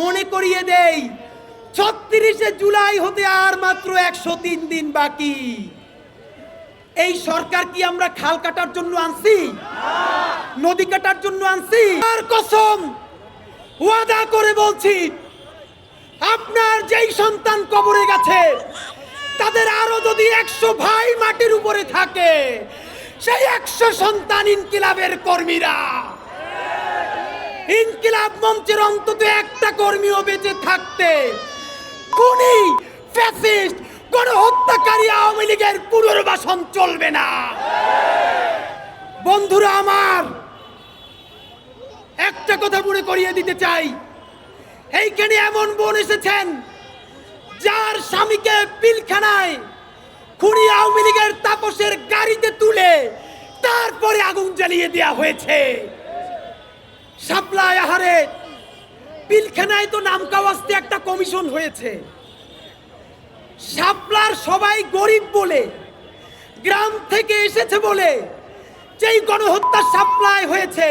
মনে করিয়ে দেই ৩৬শে জুলাই হতে আর মাত্র ১০৩ দিন বাকি। এই সরকার কি আমরা খাল কাটার জন্য আনছি? নদী কাটার জন্য আনছি? আর কসম ওয়াদা করে বলছি, আপনার যেই সন্তান কবরে গেছে তাদের আরো যদি ১০০ ভাই মাটির উপরে থাকে, সেই ১০০ সন্তান ইনকিলাবের কর্মীরা। ইনকিলাব মঞ্চের অন্তত একটা কর্মীও বেঁচে থাকতে খুনি, ফ্যাসিস্ট, গণহত্যাকারী আওয়ামী লীগের পুনর্বাসন চলবে না। বন্ধুরা আমার, একটা কথা মনে করিয়ে দিতে চাই, এইখানে এমন বোন এসেছেন যার স্বামীকে পিলখানায় খুনি আওয়ামী লীগের তাপসের গাড়িতে তুলে তারপরে আগুন জ্বালিয়ে দেওয়া হয়েছে। শাপলায় আহারে পিলখানায় তো নাম কাওয়াস্তে একটা কমিশন হয়েছে। শাপলার সবাই গরিব বলে, গ্রাম থেকে এসেছে বলে যেই গণহত্যা শাপলায় হয়েছে,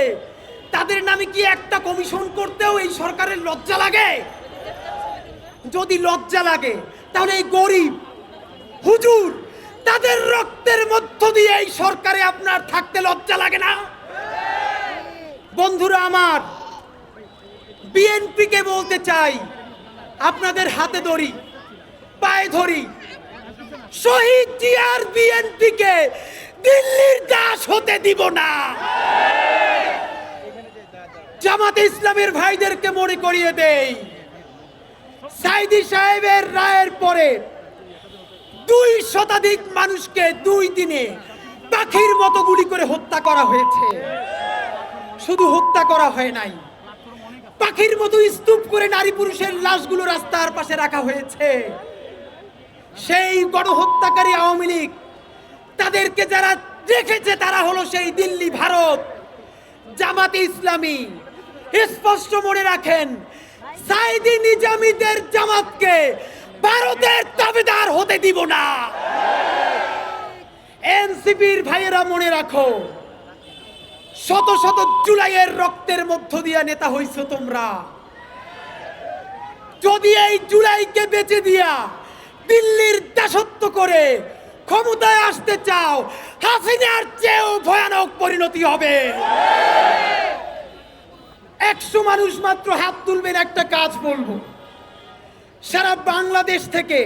তাদের নামে কি একটা কমিশন করতেও এই সরকারের লজ্জা লাগে? যদি লজ্জা লাগে তাহলে এই গরিব হুজুর তাদের রক্তের মধ্য দিয়ে এই সরকারে আপনার থাকতে লজ্জা লাগে না? বন্ধুরা আমার, বিএনপিকে বলতে চাই, আপনাদের হাতে ধরি, পায়ে ধরি, শহীদ জিয়ার বিএনপিকে দিল্লির দাস হতে দিব না। জামাতে ইসলামের ভাইদেরকে মনে করিয়ে দেই, সাইদি সাহেবের রায়ের পরে ২ শতাধিক মানুষকে ২ দিনে পাখির মতো গুলি করে হত্যা করা হয়েছে। শুধু হত্যা করা হয় নাই, পাখির মতো স্তূপ করে নারী পুরুষের লাশগুলো রাস্তার পাশে রাখা হয়েছে। সেই গণহত্যাকারী আওয়ামী লীগ, তাদেরকে যারা রেখেছে তারা হলো সেই দিল্লি, ভারত। জামাতে ইসলামী স্পষ্ট মনে রাখেন, সাইদি নিজামীদের জামাতকে ভারতের তাবেদার হতে দিব না। এনসিপির ভাইয়েরা মনে রাখো, শত শত জুলাইয়ের রক্তের মধ্য দিয়ে নেতা হইছো তোমরা। যদি এই জুলাইকে বেঁচে দিয়া দিল্লির দাসত্ব করে ক্ষমতায় আসতে চাও, হাসিনার চেয়েও ভয়ানক পরিণতি হবে। ১০০ মানুষ মাত্র হাত তুলবেন, একটা কাজ বলবো। সারা বাংলাদেশ থেকে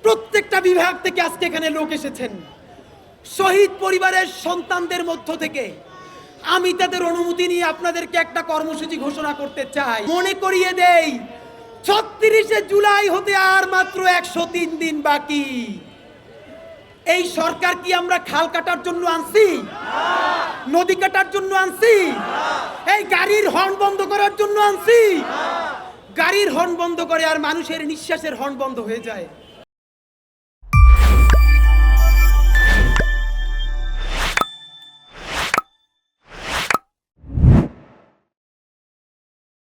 প্রত্যেকটা বিভাগ থেকে আজকে এখানে লোক এসেছেন। শহীদ পরিবারের সন্তানদের মধ্য থেকে আমি তাদের অনুমতি নিয়ে আপনাদেরকে একটা কর্মসূচি ঘোষণা করতে চাই। মনে করিয়ে দেই, ৩৬শে জুলাই হতে আর মাত্র ১০৩ দিন বাকি। এই সরকার কি আমরা খাল কাটার জন্য আনছি? নদী কাটার জন্য আনছি? এই গাড়ির হর্ন বন্ধ করার জন্য আনছি? গাড়ির হর্ন বন্ধ করে আর মানুষের নিঃশ্বাসের হর্ন বন্ধ হয়ে যায়।